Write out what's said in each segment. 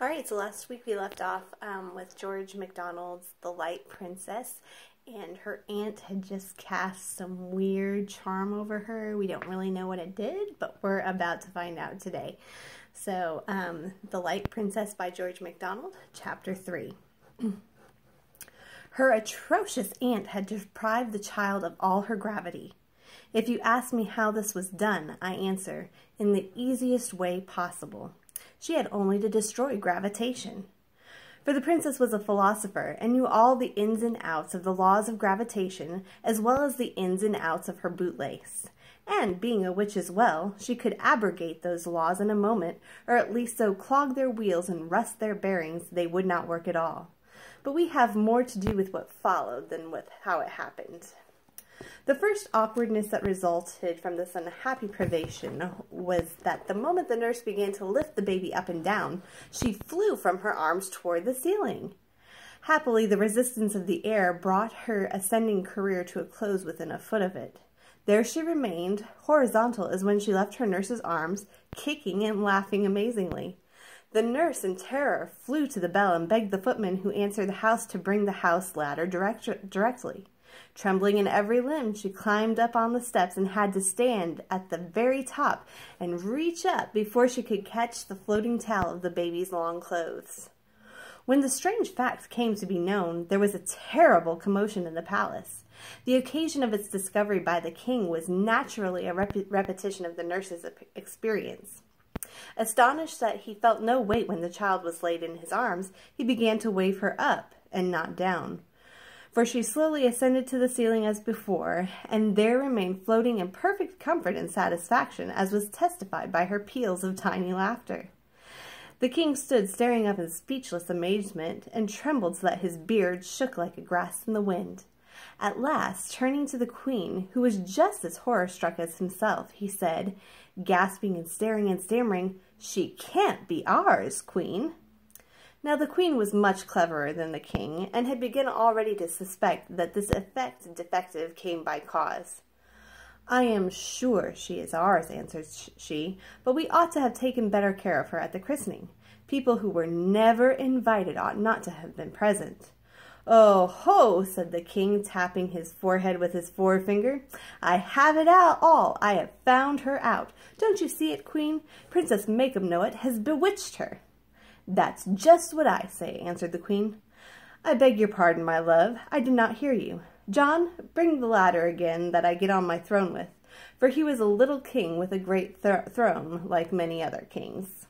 Alright, so last week we left off with George MacDonald's The Light Princess, and her aunt had just cast some weird charm over her. We don't really know what it did, but we're about to find out today. So, The Light Princess by George MacDonald, Chapter 3. Her atrocious aunt had deprived the child of all her gravity. If you ask me how this was done, I answer, in the easiest way possible. She had only to destroy gravitation. For the princess was a philosopher and knew all the ins and outs of the laws of gravitation as well as the ins and outs of her bootlace. And, being a witch as well, she could abrogate those laws in a moment, or at least so clog their wheels and rust their bearings they would not work at all. But we have more to do with what followed than with how it happened. The first awkwardness that resulted from this unhappy privation was that the moment the nurse began to lift the baby up and down, she flew from her arms toward the ceiling. Happily, the resistance of the air brought her ascending career to a close within a foot of it. There she remained, horizontal as when she left her nurse's arms, kicking and laughing amazingly. The nurse, in terror, flew to the bell and begged the footman who answered the house to bring the house ladder directly. Trembling in every limb, she climbed up on the steps and had to stand at the very top and reach up before she could catch the floating tail of the baby's long clothes. When the strange fact came to be known, there was a terrible commotion in the palace. The occasion of its discovery by the king was naturally a repetition of the nurse's experience. Astonished that he felt no weight when the child was laid in his arms, he began to wave her up and not down. For she slowly ascended to the ceiling as before, and there remained floating in perfect comfort and satisfaction, as was testified by her peals of tiny laughter. The king stood staring up in speechless amazement, and trembled so that his beard shook like a grass in the wind. At last, turning to the queen, who was just as horror-struck as himself, he said, gasping and staring and stammering, "She can't be ours, queen." Now the queen was much cleverer than the king, and had begun already to suspect that this effect defective came by cause. "I am sure she is ours," answered she, "but we ought to have taken better care of her at the christening. People who were never invited ought not to have been present." "Oh ho!" said the king, tapping his forehead with his forefinger. "I have it all. I have found her out. Don't you see it, queen? Princess Make-em-know-it has bewitched her." "That's just what I say," answered the queen. "I beg your pardon, my love. I did not hear you. John, bring the ladder again that I get on my throne with." For he was a little king with a great throne, like many other kings.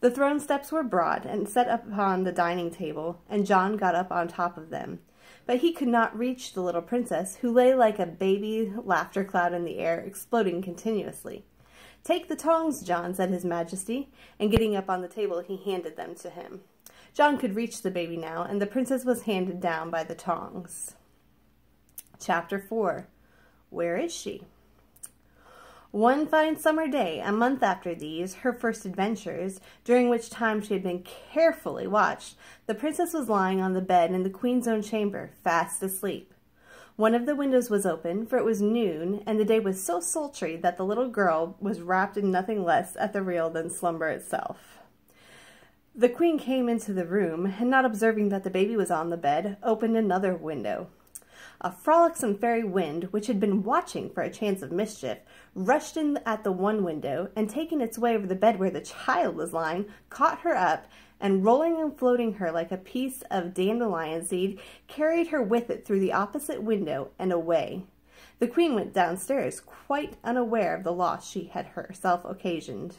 The throne steps were brought and set upon the dining table, and John got up on top of them. But he could not reach the little princess, who lay like a baby laughter cloud in the air, exploding continuously. "Take the tongs, John," said his majesty, and getting up on the table he handed them to him. John could reach the baby now, and the princess was handed down by the tongs. Chapter 4. Where is she? One fine summer day, a month after these, her first adventures, during which time she had been carefully watched, the princess was lying on the bed in the queen's own chamber, fast asleep. One of the windows was open, for it was noon, and the day was so sultry that the little girl was wrapped in nothing less ethereal than slumber itself. The queen came into the room, and not observing that the baby was on the bed, opened another window. A frolicsome fairy wind, which had been watching for a chance of mischief, rushed in at the one window, and taking its way over the bed where the child was lying, caught her up, and rolling and floating her like a piece of dandelion seed, carried her with it through the opposite window and away. The queen went downstairs, quite unaware of the loss she had herself occasioned.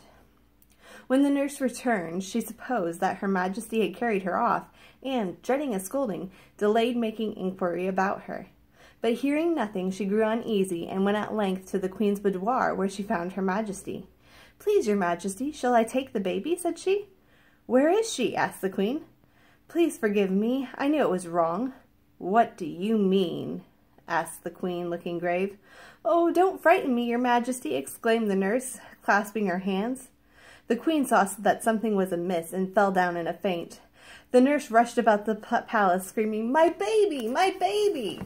When the nurse returned, she supposed that her majesty had carried her off, and, dreading a scolding, delayed making inquiry about her. But hearing nothing, she grew uneasy, and went at length to the queen's boudoir, where she found her majesty. "Please, your majesty, shall I take the baby?" said she. "Where is she?" asked the queen. "Please forgive me. I knew it was wrong." "What do you mean?" asked the queen, looking grave. "Oh, don't frighten me, your majesty," exclaimed the nurse, clasping her hands. The queen saw that something was amiss, and fell down in a faint. The nurse rushed about the palace, screaming, "My baby! My baby!"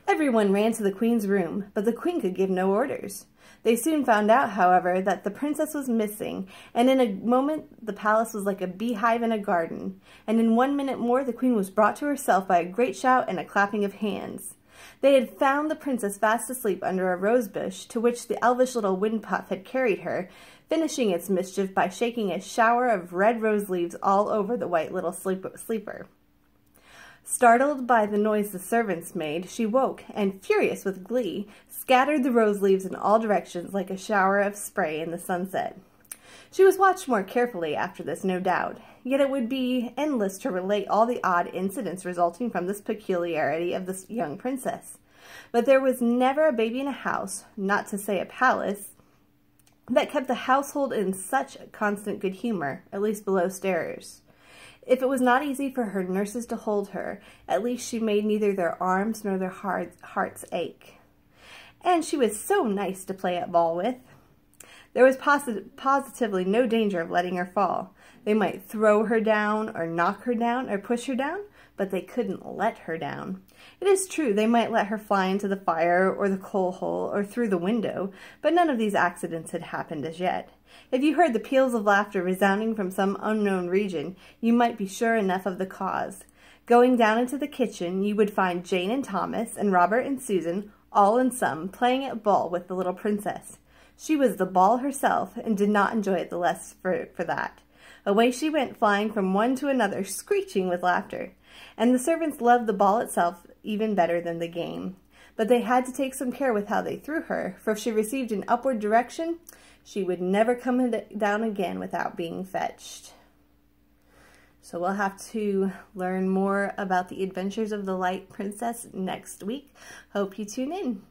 Everyone ran to the queen's room, but the queen could give no orders. They soon found out, however, that the princess was missing, and in a moment the palace was like a beehive in a garden, and in 1 minute more the queen was brought to herself by a great shout and a clapping of hands. They had found the princess fast asleep under a rose bush, to which the elvish little wind puff had carried her, finishing its mischief by shaking a shower of red rose leaves all over the white little sleeper. Startled by the noise the servants made, she woke, and, furious with glee, scattered the rose leaves in all directions like a shower of spray in the sunset. She was watched more carefully after this, no doubt, yet it would be endless to relate all the odd incidents resulting from this peculiarity of this young princess. But there was never a baby in a house, not to say a palace, that kept the household in such constant good humor, at least below stairs. If it was not easy for her nurses to hold her, at least she made neither their arms nor their hearts ache. And she was so nice to play at ball with. There was positively no danger of letting her fall. They might throw her down, or knock her down, or push her down, but they couldn't let her down. It is true they might let her fly into the fire, or the coal hole, or through the window, but none of these accidents had happened as yet. If you heard the peals of laughter resounding from some unknown region, you might be sure enough of the cause. Going down into the kitchen, you would find Jane and Thomas, and Robert and Susan, all in sum, playing at ball with the little princess. She was the ball herself, and did not enjoy it the less for that. Away she went, flying from one to another, screeching with laughter. And the servants loved the ball itself even better than the game. But they had to take some care with how they threw her, for if she received an upward direction, she would never come down again without being fetched. So we'll have to learn more about the adventures of the Light Princess next week. Hope you tune in.